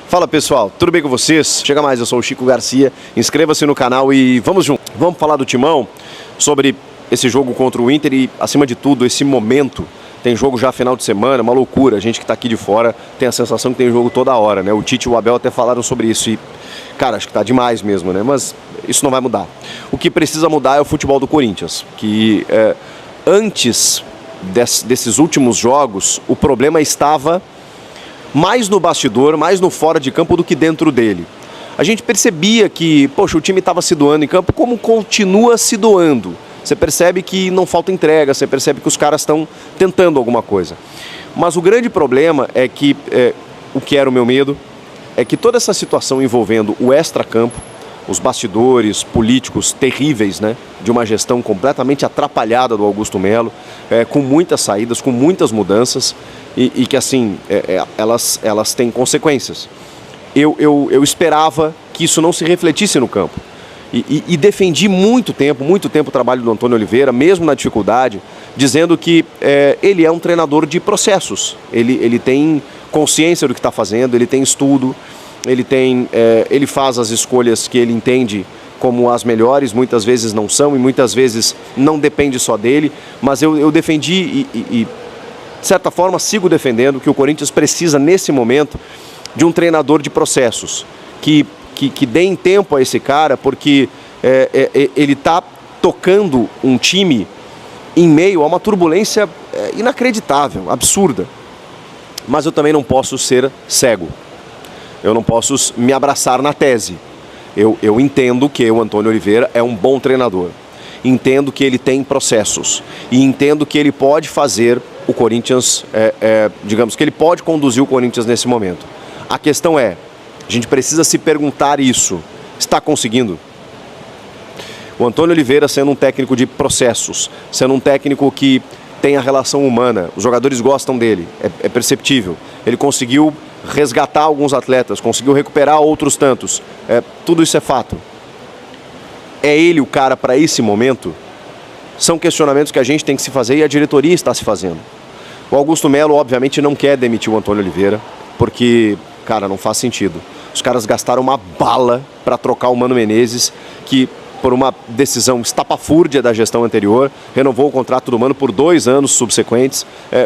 Fala pessoal, tudo bem com vocês? Chega mais, eu sou o Chico Garcia, inscreva-se no canal e vamos junto. Vamos falar do Timão, sobre esse jogo contra o Inter e, acima de tudo, esse momento. Tem jogo já final de semana, uma loucura. A gente que tá aqui de fora tem a sensação que tem jogo toda hora, né? O Tite e o Abel até falaram sobre isso e, cara, acho que tá demais mesmo, né? Mas isso não vai mudar. O que precisa mudar é o futebol do Corinthians, que antes desses últimos jogos, o problema estava mais no bastidor, mais no fora de campo do que dentro dele. A gente percebia que, poxa, o time estava se doando em campo, como continua se doando. Você percebe que não falta entrega, você percebe que os caras estão tentando alguma coisa. Mas o grande problema é que, o que era o meu medo, é que toda essa situação envolvendo o extracampo, os bastidores políticos terríveis, né, de uma gestão completamente atrapalhada do Augusto Melo, com muitas saídas, com muitas mudanças, e que assim, elas têm consequências. Eu esperava que isso não se refletisse no campo. E defendi muito tempo o trabalho do Antônio Oliveira, mesmo na dificuldade, dizendo que ele é um treinador de processos. Ele tem consciência do que está fazendo, ele tem estudo, ele faz as escolhas que ele entende como as melhores, muitas vezes não são e muitas vezes não depende só dele, mas eu defendi e de certa forma sigo defendendo que o Corinthians precisa nesse momento de um treinador de processos, que deem tempo a esse cara, porque ele está tocando um time em meio a uma turbulência inacreditável, absurda. Mas eu também não posso ser cego. Eu não posso me abraçar na tese. Eu entendo que o Antônio Oliveira é um bom treinador. Entendo que ele tem processos. E entendo que ele pode fazer o Corinthians, digamos que ele pode conduzir o Corinthians nesse momento. A questão é, a gente precisa se perguntar isso. Está conseguindo? O Antônio Oliveira sendo um técnico de processos, sendo um técnico que tem a relação humana, os jogadores gostam dele, é perceptível. Ele conseguiu resgatar alguns atletas, conseguiu recuperar outros tantos. Tudo isso é fato. É ele o cara para esse momento? São questionamentos que a gente tem que se fazer e a diretoria está se fazendo. O Augusto Melo, obviamente, não quer demitir o Antônio Oliveira, porque, cara, não faz sentido. Os caras gastaram uma bala para trocar o Mano Menezes, que, por uma decisão estapafúrdia da gestão anterior, renovou o contrato do Mano por 2 anos subsequentes,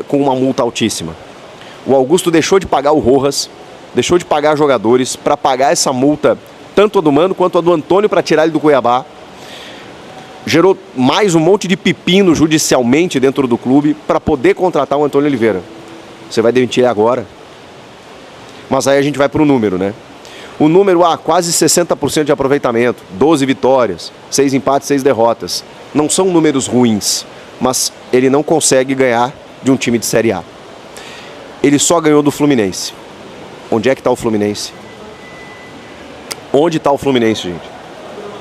com uma multa altíssima. O Augusto deixou de pagar o Rojas, deixou de pagar jogadores para pagar essa multa, tanto a do Mano quanto a do Antônio, para tirar ele do Cuiabá. Gerou mais um monte de pepino judicialmente dentro do clube para poder contratar o Antônio Oliveira. Você vai demitir agora? Mas aí a gente vai para o número, né? O número, quase 60% de aproveitamento, 12 vitórias, 6 empates, 6 derrotas. Não são números ruins, mas ele não consegue ganhar de um time de Série A. Ele só ganhou do Fluminense. Onde é que está o Fluminense? Onde está o Fluminense, gente?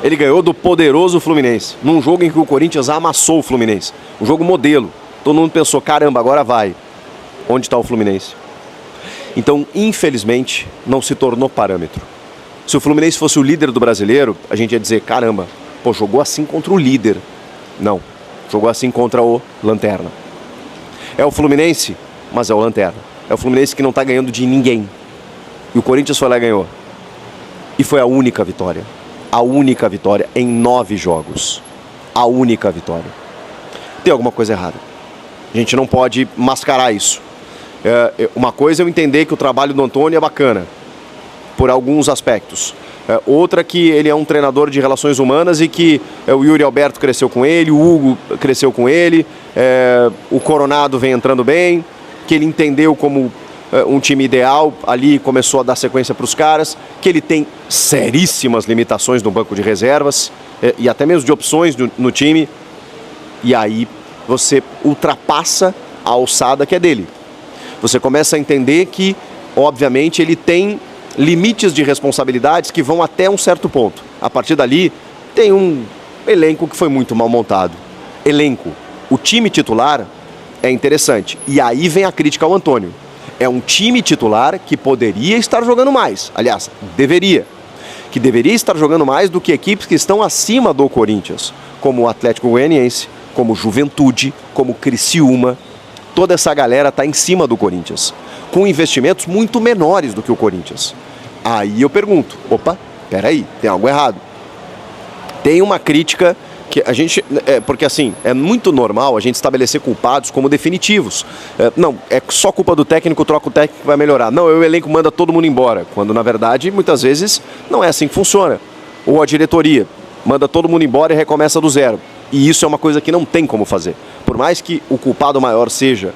Ele ganhou do poderoso Fluminense, num jogo em que o Corinthians amassou o Fluminense. Um jogo modelo. Todo mundo pensou, caramba, agora vai. Onde está o Fluminense? Então, infelizmente, não se tornou parâmetro. Se o Fluminense fosse o líder do brasileiro, a gente ia dizer, caramba, pô, jogou assim contra o líder. Não, jogou assim contra o Lanterna. É o Fluminense, mas é o Lanterna. É o Fluminense que não está ganhando de ninguém. E o Corinthians foi lá e ganhou. E foi a única vitória. A única vitória em 9 jogos. A única vitória. Tem alguma coisa errada. A gente não pode mascarar isso. Uma coisa é eu entender que o trabalho do Antônio é bacana, por alguns aspectos. Outra que ele é um treinador de relações humanas e que o Yuri Alberto cresceu com ele, o Hugo cresceu com ele, o Coronado vem entrando bem, que ele entendeu como um time ideal, ali começou a dar sequência para os caras, que ele tem seríssimas limitações no banco de reservas e até mesmo de opções no time, e aí você ultrapassa a alçada que é dele. Você começa a entender que, obviamente, ele tem limites de responsabilidades que vão até um certo ponto. A partir dali, tem um elenco que foi muito mal montado. Elenco. O time titular é interessante. E aí vem a crítica ao Antônio. É um time titular que poderia estar jogando mais. Aliás, deveria. Que deveria estar jogando mais do que equipes que estão acima do Corinthians. Como o Atlético Goianiense, como Juventude, como Criciúma. Toda essa galera está em cima do Corinthians, com investimentos muito menores do que o Corinthians. Aí eu pergunto, opa, peraí, tem algo errado. Tem uma crítica que a gente... porque assim, é muito normal a gente estabelecer culpados como definitivos. Não, é só culpa do técnico, troca o técnico que vai melhorar. Não, o elenco manda todo mundo embora. Quando na verdade, muitas vezes, não é assim que funciona. Ou a diretoria manda todo mundo embora e recomeça do zero. E isso é uma coisa que não tem como fazer. Por mais que o culpado maior seja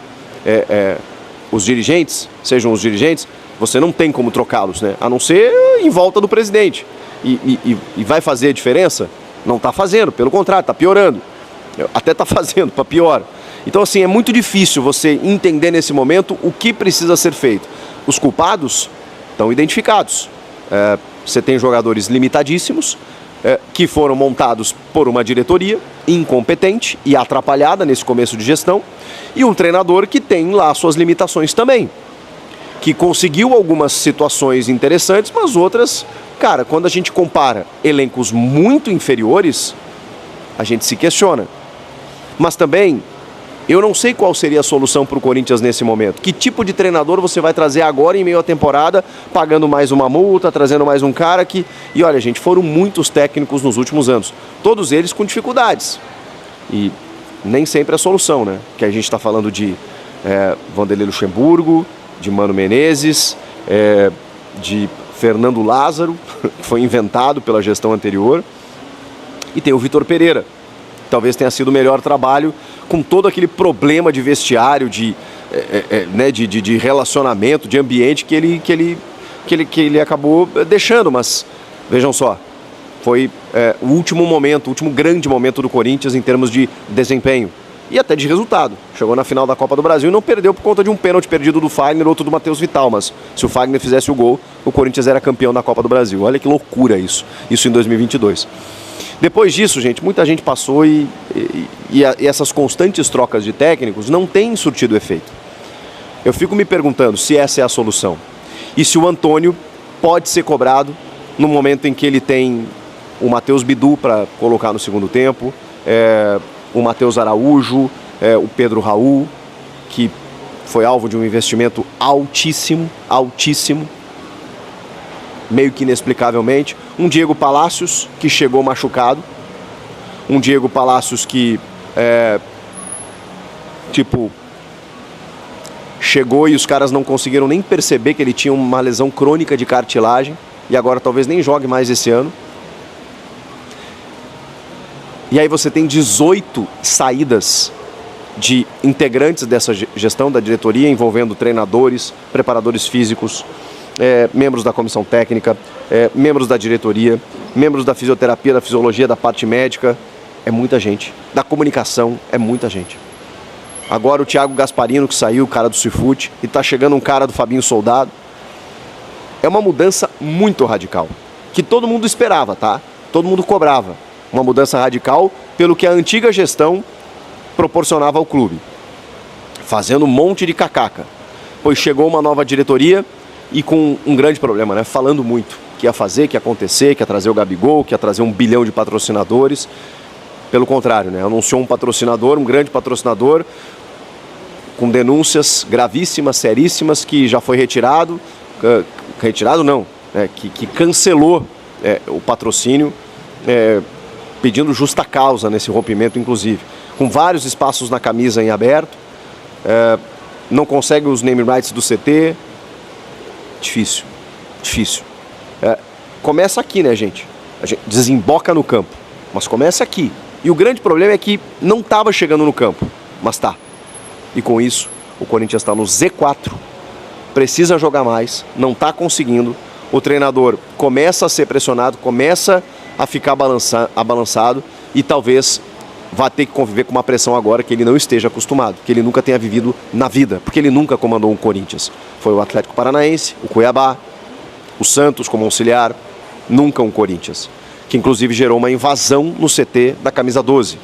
sejam os dirigentes, você não tem como trocá-los, né? A não ser em volta do presidente. E vai fazer a diferença? Não está fazendo, pelo contrário, está piorando. Até está fazendo, para pior. Então, assim, é muito difícil você entender nesse momento o que precisa ser feito. Os culpados estão identificados. Você tem jogadores limitadíssimos, que foram montados por uma diretoria incompetente e atrapalhada nesse começo de gestão, e um treinador que tem lá suas limitações também, que conseguiu algumas situações interessantes, mas outras... Cara, quando a gente compara elencos muito inferiores, a gente se questiona. Mas também, eu não sei qual seria a solução para o Corinthians nesse momento. Que tipo de treinador você vai trazer agora em meio à temporada, pagando mais uma multa, trazendo mais um cara que... E olha, gente, foram muitos técnicos nos últimos anos. Todos eles com dificuldades. E nem sempre a solução, né? Que a gente está falando de Vanderlei Luxemburgo, de Mano Menezes, de Fernando Lázaro, que foi inventado pela gestão anterior, e tem o Vitor Pereira, que talvez tenha sido o melhor trabalho com todo aquele problema de vestiário, de relacionamento, de ambiente que ele acabou deixando. Mas vejam só, foi o último grande momento do Corinthians em termos de desempenho e até de resultado. Chegou na final da Copa do Brasil e não perdeu por conta de um pênalti perdido do Fagner, outro do Matheus Vital, mas se o Fagner fizesse o gol, o Corinthians era campeão da Copa do Brasil. Olha que loucura isso em 2022. Depois disso, gente, muita gente passou e essas constantes trocas de técnicos não têm surtido efeito. Eu fico me perguntando se essa é a solução. E se o Antônio pode ser cobrado no momento em que ele tem o Matheus Bidu para colocar no segundo tempo, o Matheus Araújo, o Pedro Raul, que foi alvo de um investimento altíssimo, meio que inexplicavelmente. Um Diego Palacios, que chegou machucado. Um Diego Palacios que, chegou e os caras não conseguiram nem perceber que ele tinha uma lesão crônica de cartilagem e agora talvez nem jogue mais esse ano. E aí você tem 18 saídas de integrantes dessa gestão da diretoria, envolvendo treinadores, preparadores físicos, membros da comissão técnica, membros da diretoria, membros da fisioterapia, da fisiologia, da parte médica. É muita gente. Da comunicação, é muita gente. Agora o Thiago Gasparino, que saiu, o cara do Cifute, e tá chegando um cara do Fabinho Soldado. É uma mudança muito radical, que todo mundo esperava, tá? Todo mundo cobrava. Uma mudança radical pelo que a antiga gestão proporcionava ao clube, fazendo um monte de cacaca. Pois chegou uma nova diretoria e com um grande problema, né? Falando muito que ia fazer, que ia acontecer, que ia trazer o Gabigol, que ia trazer 1 bilhão de patrocinadores. Pelo contrário, né? Anunciou um patrocinador, um grande patrocinador, com denúncias gravíssimas, seríssimas, que já foi retirado. Retirado não, que cancelou o patrocínio, pedindo justa causa nesse rompimento, inclusive. Com vários espaços na camisa em aberto, não consegue os name rights do CT. Difícil. Começa aqui, né, gente? A gente desemboca no campo, mas começa aqui. E o grande problema é que não estava chegando no campo, mas tá. E com isso, o Corinthians está no Z4, precisa jogar mais, não está conseguindo. O treinador começa a ser pressionado, começa a ficar abalançado e talvez vá ter que conviver com uma pressão agora que ele não esteja acostumado, que ele nunca tenha vivido na vida, porque ele nunca comandou um Corinthians. Foi o Atlético Paranaense, o Cuiabá, o Santos como auxiliar, nunca um Corinthians. Que inclusive gerou uma invasão no CT da camisa 12.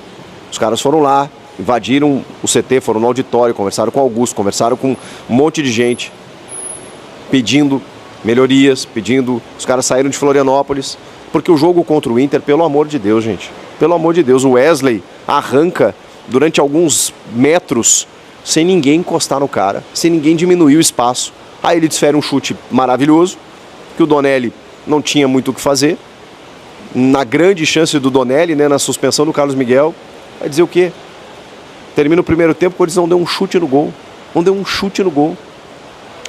Os caras foram lá, invadiram o CT, foram no auditório, conversaram com o Augusto, conversaram com um monte de gente, pedindo melhorias, os caras saíram de Florianópolis, porque o jogo contra o Inter, pelo amor de Deus, gente, pelo amor de Deus, o Wesley arranca durante alguns metros, sem ninguém encostar no cara, sem ninguém diminuir o espaço. Aí ele desfere um chute maravilhoso, que o Donelli não tinha muito o que fazer. Na grande chance do Donelli, né, na suspensão do Carlos Miguel, vai dizer o quê? Termina o primeiro tempo, o Corinthians não deu um chute no gol. Não deu um chute no gol.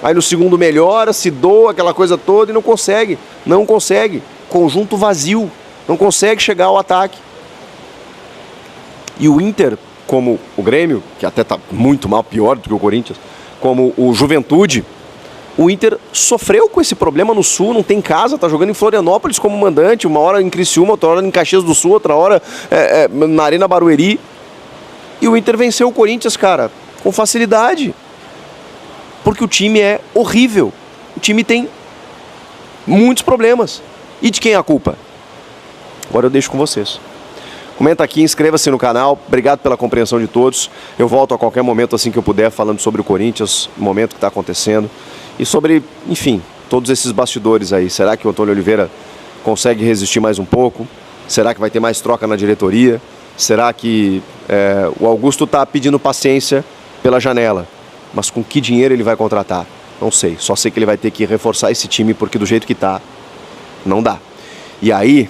Aí no segundo melhora, se doa, aquela coisa toda e não consegue. Não consegue. Conjunto vazio. Não consegue chegar ao ataque. E o Inter, como o Grêmio, que até está muito mal, pior do que o Corinthians, como o Juventude, o Inter sofreu com esse problema no Sul, não tem casa, tá jogando em Florianópolis como mandante, uma hora em Criciúma, outra hora em Caxias do Sul, outra hora na Arena Barueri. E o Inter venceu o Corinthians, cara, com facilidade. Porque o time é horrível. O time tem muitos problemas. E de quem é a culpa? Agora eu deixo com vocês. Comenta aqui, inscreva-se no canal. Obrigado pela compreensão de todos. Eu volto a qualquer momento assim que eu puder, falando sobre o Corinthians, o momento que está acontecendo. E sobre, enfim, todos esses bastidores aí. Será que o Antônio Oliveira consegue resistir mais um pouco? Será que vai ter mais troca na diretoria? Será que o Augusto está pedindo paciência pela janela? Mas com que dinheiro ele vai contratar? Não sei. Só sei que ele vai ter que reforçar esse time porque do jeito que está, não dá. E aí,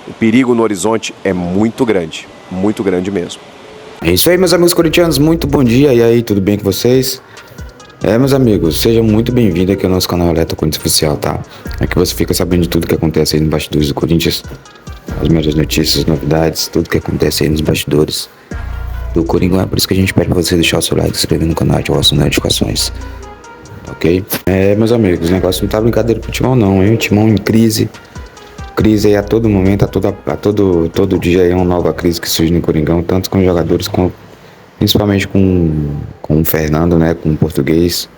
o perigo no horizonte é muito grande mesmo. É isso aí, meus amigos corintianos, muito bom dia. E aí, tudo bem com vocês? Meus amigos, sejam muito bem-vindos aqui ao nosso canal Alerta Corinthians Oficial, tá? Aqui você fica sabendo de tudo que acontece aí nos bastidores do Corinthians, as melhores notícias, novidades, tudo que acontece aí nos bastidores do Coringão. É por isso que a gente pede pra você deixar o seu like, se inscrever no canal, ativar as notificações, ok? Meus amigos, o negócio não tá brincadeira pro Timão não, hein? O Timão em crise aí a todo momento, a todo dia é uma nova crise que surge no Coringão, tanto com os jogadores, principalmente com o Fernando, né, com o Português,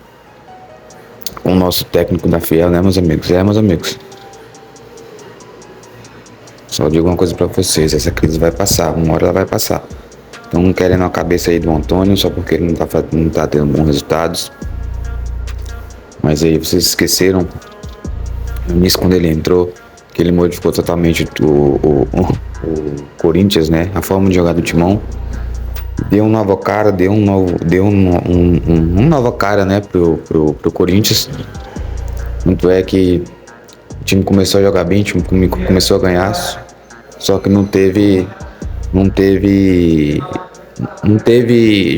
com o nosso técnico da Fiel, né, meus amigos? Meus amigos. Só digo uma coisa pra vocês, essa crise vai passar, uma hora ela vai passar. Estão querendo a cabeça aí do Antônio, só porque ele não tá tendo bons resultados. Mas aí vocês esqueceram, no início quando ele entrou, que ele modificou totalmente o Corinthians, né? A forma de jogar do Timão. Deu um novo cara, deu um novo cara, né, pro Corinthians. Tanto é que o time começou a jogar bem, o time começou a ganhar, só que não teve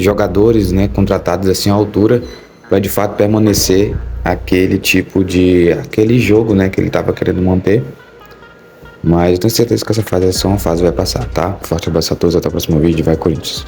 jogadores, né, contratados assim à altura para de fato permanecer aquele jogo, né, que ele tava querendo manter. Mas eu tenho certeza que essa fase é só uma fase, vai passar, tá? Forte abraço a todos, até o próximo vídeo, vai Corinthians!